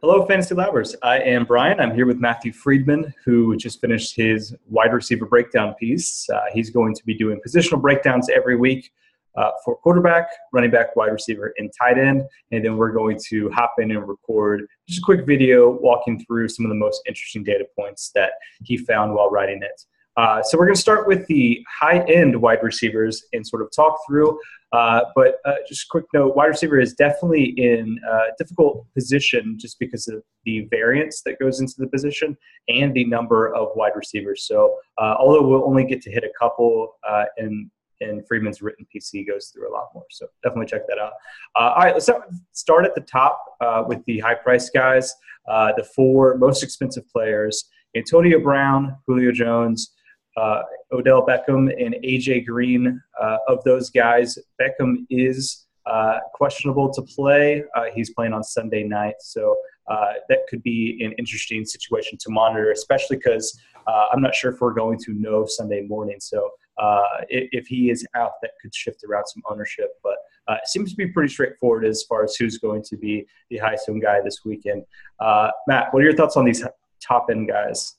Hello, Fantasy Labbers. I am Brian. I'm here with Matthew Friedman, who just finished his wide receiver breakdown piece. He's going to be doing positional breakdowns every week for quarterback, running back, wide receiver, and tight end. And then we're going to hop in and record just a quick video walking through some of the most interesting data points that he found while writing it. So we're going to start with the high-end wide receivers and sort of talk through. But just a quick note, wide receiver is definitely in a difficult position just because of the variance that goes into the position and the number of wide receivers. So although we'll only get to hit a couple in Freeman's written piece, he goes through a lot more. So definitely check that out. All right, let's start at the top with the high-priced guys, the four most expensive players: Antonio Brown, Julio Jones, Odell Beckham, and AJ Green. Of those guys, Beckham is questionable to play. He's playing on Sunday night, so that could be an interesting situation to monitor, especially because I'm not sure if we're going to know Sunday morning. So if he is out, that could shift around some ownership. But it seems to be pretty straightforward as far as who's going to be the highest-owned guy this weekend. Matt, what are your thoughts on these top-end guys?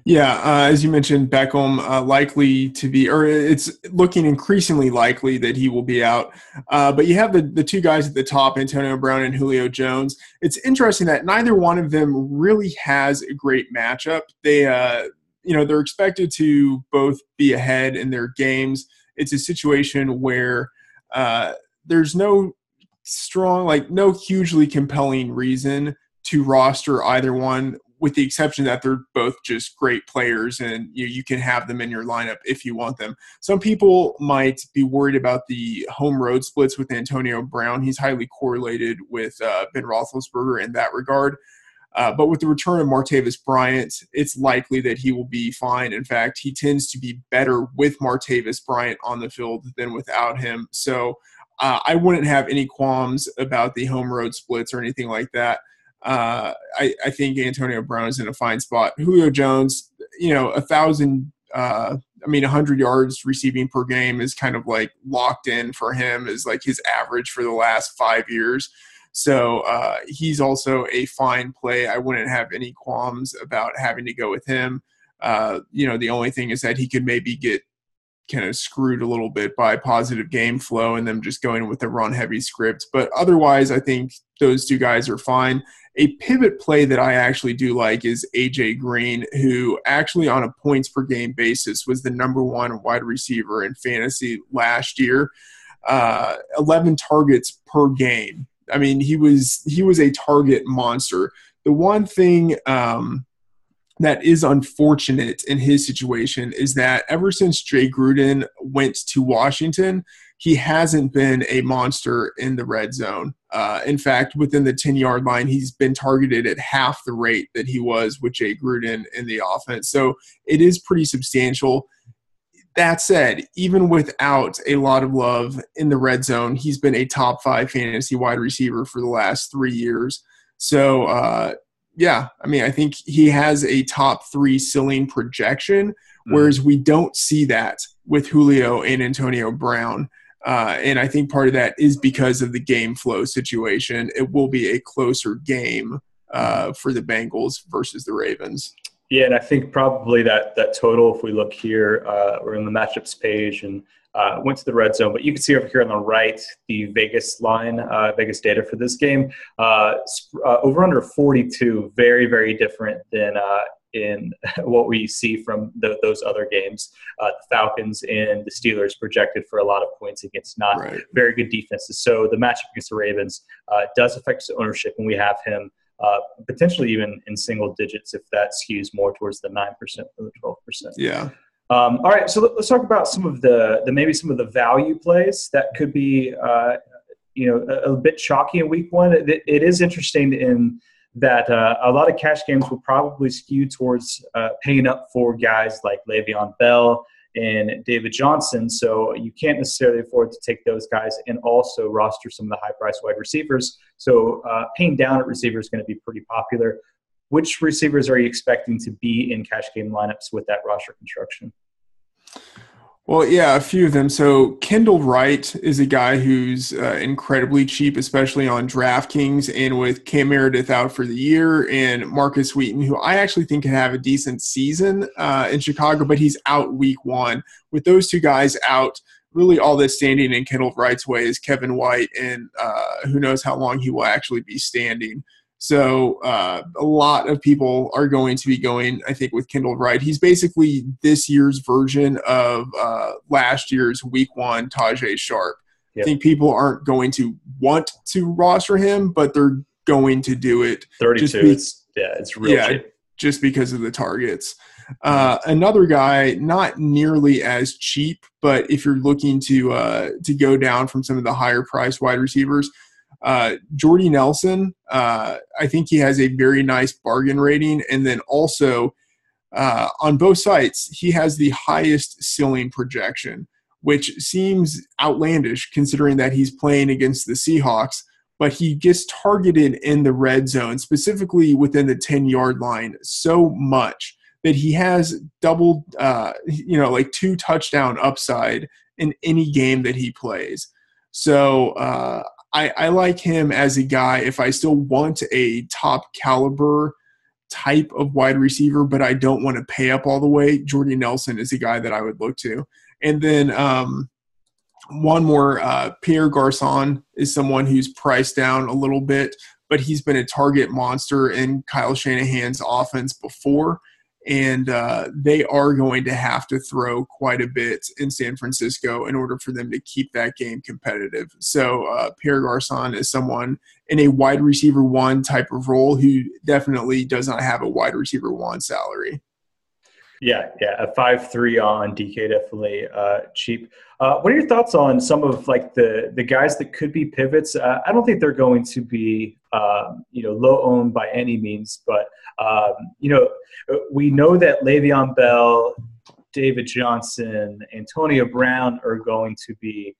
Yeah, as you mentioned, Beckham likely to be, or it's looking increasingly likely that he will be out. But you have the two guys at the top, Antonio Brown and Julio Jones. It's interesting that neither one of them really has a great matchup. They're expected to both be ahead in their games. It's a situation where there's no no hugely compelling reason to roster either one, with the exception that they're both just great players and you can have them in your lineup if you want them. Some people might be worried about the home road splits with Antonio Brown. He's highly correlated with Ben Roethlisberger in that regard. But with the return of Martavis Bryant, it's likely that he will be fine. In fact, he tends to be better with Martavis Bryant on the field than without him. So I wouldn't have any qualms about the home road splits or anything like that. I think Antonio Brown is in a fine spot. Julio Jones, 100 yards receiving per game is kind of like locked in for him, is like his average for the last 5 years. So he's also a fine play. I wouldn't have any qualms about having to go with him. The only thing is that he could maybe get kind of screwed a little bit by positive game flow and them just going with a run-heavy script. But otherwise, I think those two guys are fine. A pivot play that I actually do like is AJ Green, who actually on a points per game basis was the number one wide receiver in fantasy last year. 11 targets per game. I mean, he was a target monster. The one thing that is unfortunate in his situation is that ever since Jay Gruden went to Washington, he hasn't been a monster in the red zone. In fact, within the 10-yard line, he's been targeted at half the rate that he was with Jay Gruden in the offense. So it is pretty substantial. That said, even without a lot of love in the red zone, he's been a top 5 fantasy wide receiver for the last 3 years. So, I think he has a top 3 ceiling projection, whereas we don't see that with Julio and Antonio Brown. And I think part of that is because of the game flow situation. It will be a closer game for the Bengals versus the Ravens. Yeah, and I think probably that total, if we look here, we're in the matchups page and went to the red zone, but you can see over here on the right the Vegas line, Vegas data for this game. Over under 42, very, very different than in what we see from those other games. The Falcons and the Steelers projected for a lot of points against not very good defenses. So the matchup against the Ravens does affect his ownership, and we have him potentially even in single digits if that skews more towards the 9% or the 12%. Yeah. All right, so let's talk about some of the value plays that could be a bit chalky in week one. It is interesting in that a lot of cash games will probably skew towards paying up for guys like Le'Veon Bell and David Johnson. So you can't necessarily afford to take those guys and also roster some of the high-priced wide receivers. So paying down at receiver is going to be pretty popular. Which receivers are you expecting to be in cash game lineups with that roster construction? Well, yeah, a few of them. So Kendall Wright is a guy who's incredibly cheap, especially on DraftKings, and with Cam Meredith out for the year and Marcus Wheaton, who I actually think can have a decent season in Chicago, but he's out week 1. With those two guys out, really all that's standing in Kendall Wright's way is Kevin White, and who knows how long he will actually be standing. So a lot of people are going to be going, I think, with Kendall Wright. He's basically this year's version of last year's week 1 Tajay Sharp. Yep. I think people aren't going to want to roster him, but they're going to do it. 32, it's real cheap. Just because of the targets. Another guy, not nearly as cheap, but if you're looking to go down from some of the higher priced wide receivers, Jordy Nelson, I think he has a very nice bargain rating. And then also on both sites, he has the highest ceiling projection, which seems outlandish considering that he's playing against the Seahawks, but he gets targeted in the red zone, specifically within the 10-yard line, so much that he has double, like 2 touchdown upside in any game that he plays. So I like him as a guy if I still want a top caliber type of wide receiver, but I don't want to pay up all the way. Jordy Nelson is a guy that I would look to. And then one more, Pierre Garçon is someone who's priced down a little bit, but he's been a target monster in Kyle Shanahan's offense before. And they are going to have to throw quite a bit in San Francisco in order for them to keep that game competitive. So Pierre Garçon is someone in a wide receiver 1 type of role who definitely does not have a wide receiver 1 salary. Yeah, a 5.3 on DK, definitely cheap. What are your thoughts on some of like the guys that could be pivots? I don't think they're going to be low owned by any means, but we know that Le'Veon Bell, David Johnson, Antonio Brown are going to be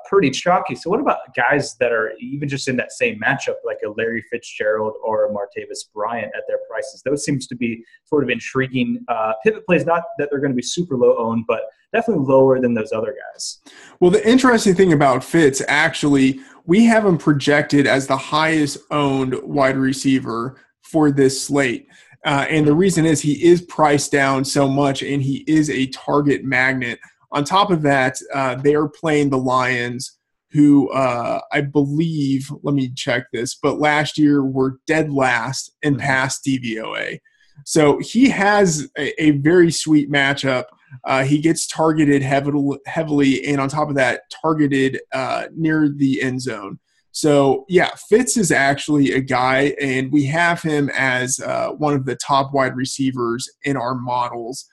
pretty chalky. So what about guys that are even just in that same matchup, like a Larry Fitzgerald or a Martavis Bryant at their prices? Those seems to be sort of intriguing pivot plays, not that they're going to be super low owned, but definitely lower than those other guys. Well, the interesting thing about Fitz, actually, we have him projected as the highest owned wide receiver for this slate. And the reason is he is priced down so much and he is a target magnet. On top of that, they are playing the Lions, who I believe, let me check this, but last year were dead last in pass DVOA. So he has a very sweet matchup. He gets targeted heavily, and on top of that, targeted near the end zone. So, yeah, Fitz is actually a guy, and we have him as one of the top wide receivers in our models.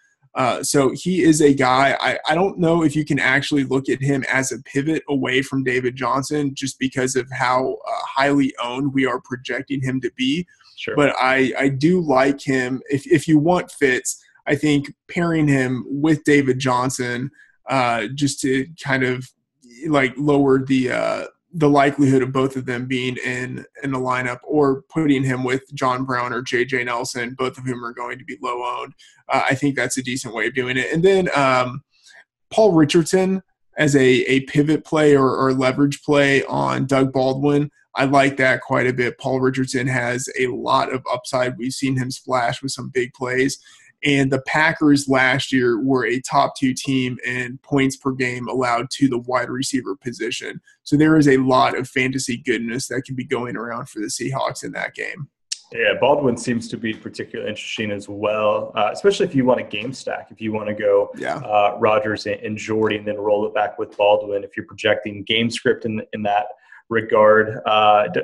So he is a guy. I don't know if you can actually look at him as a pivot away from David Johnson just because of how highly owned we are projecting him to be. Sure. But I do like him. If you want Fitz, I think pairing him with David Johnson just to kind of like lower the likelihood of both of them being in the lineup, or putting him with John Brown or J.J. Nelson, both of whom are going to be low owned. I think that's a decent way of doing it. And then Paul Richardson as a pivot play or leverage play on Doug Baldwin, I like that quite a bit. Paul Richardson has a lot of upside. We've seen him splash with some big plays. And the Packers last year were a top 2 team in points per game allowed to the wide receiver position. So there is a lot of fantasy goodness that can be going around for the Seahawks in that game. Yeah, Baldwin seems to be particularly interesting as well, especially if you want a game stack. If you want to go Rodgers and Jordy and then roll it back with Baldwin, if you're projecting game script in that regard,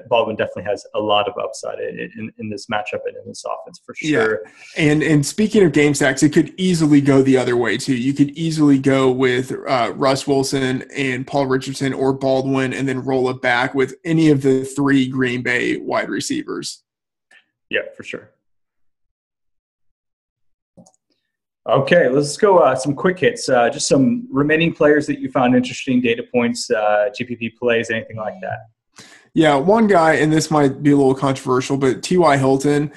Baldwin definitely has a lot of upside in this matchup and in this offense for sure. Yeah. And speaking of game stacks, it could easily go the other way too. You could easily go with Russ Wilson and Paul Richardson or Baldwin and then roll it back with any of the 3 Green Bay wide receivers. Yeah, for sure. Okay, let's go some quick hits. Just some remaining players that you found interesting, data points, GPP plays, anything like that. Yeah, one guy, and this might be a little controversial, but T.Y. Hilton,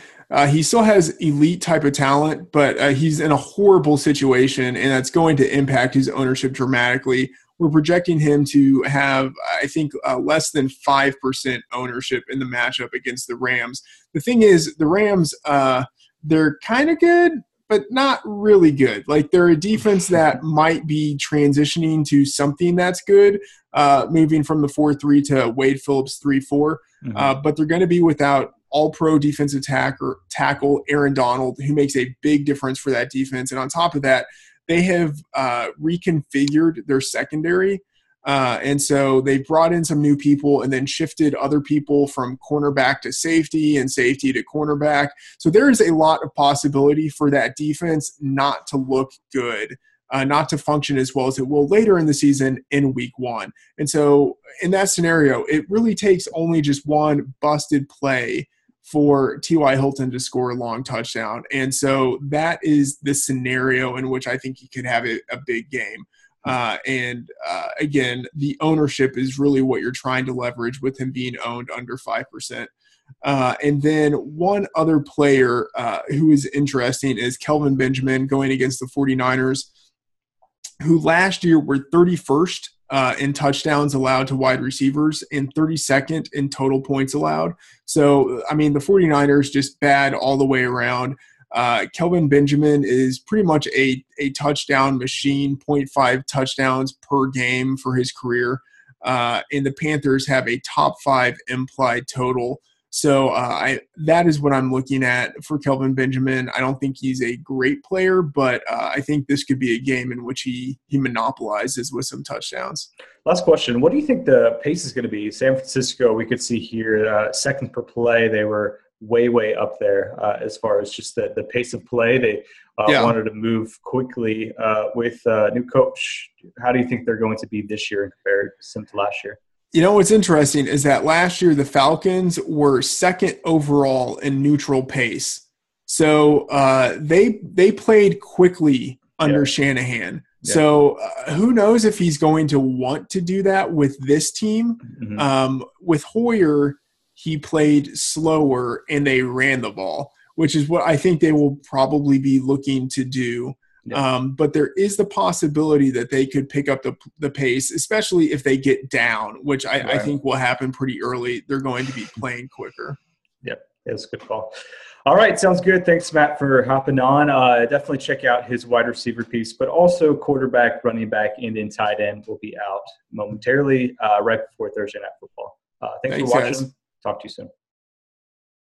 He still has elite type of talent, but he's in a horrible situation, and that's going to impact his ownership dramatically. We're projecting him to have, I think, less than 5% ownership in the matchup against the Rams. The thing is, the Rams, they're kind of good, but not really good. Like, they're a defense that might be transitioning to something that's good, moving from the 4-3 to Wade Phillips 3-4. But they're going to be without all-pro defensive tackle Aaron Donald, who makes a big difference for that defense. And on top of that, they have reconfigured their secondary. And so they brought in some new people and then shifted other people from cornerback to safety and safety to cornerback. So there is a lot of possibility for that defense not to look good, not to function as well as it will later in the season in week 1. And so in that scenario, it really takes only just one busted play for T.Y. Hilton to score a long touchdown. And so that is the scenario in which I think he could have a big game. Again, the ownership is really what you're trying to leverage with him being owned under 5%. And then one other player who is interesting is Kelvin Benjamin going against the 49ers, who last year were 31st in touchdowns allowed to wide receivers and 32nd in total points allowed. So, I mean, the 49ers just bad all the way around. Kelvin Benjamin is pretty much a touchdown machine, 0.5 touchdowns per game for his career. And the Panthers have a top 5 implied total. So that is what I'm looking at for Kelvin Benjamin. I don't think he's a great player, but I think this could be a game in which he monopolizes with some touchdowns. Last question. What do you think the pace is going to be? San Francisco, we could see here, second per play. They were way up there as far as just the pace of play. They wanted to move quickly with new coach. How do you think they're going to be this year in comparison to last year? You know, what's interesting is that last year the Falcons were second overall in neutral pace. So they played quickly under Shanahan. Yeah. So who knows if he's going to want to do that with this team. With Hoyer, he played slower and they ran the ball, which is what I think they will probably be looking to do. Yeah. But there is the possibility that they could pick up the pace, especially if they get down, which I think will happen pretty early. They're going to be playing quicker. Yep, that's a good call. All right, sounds good. Thanks, Matt, for hopping on. Definitely check out his wide receiver piece, but also quarterback, running back, and in tight end will be out momentarily right before Thursday Night Football. Thanks for watching. Guys. Talk to you soon.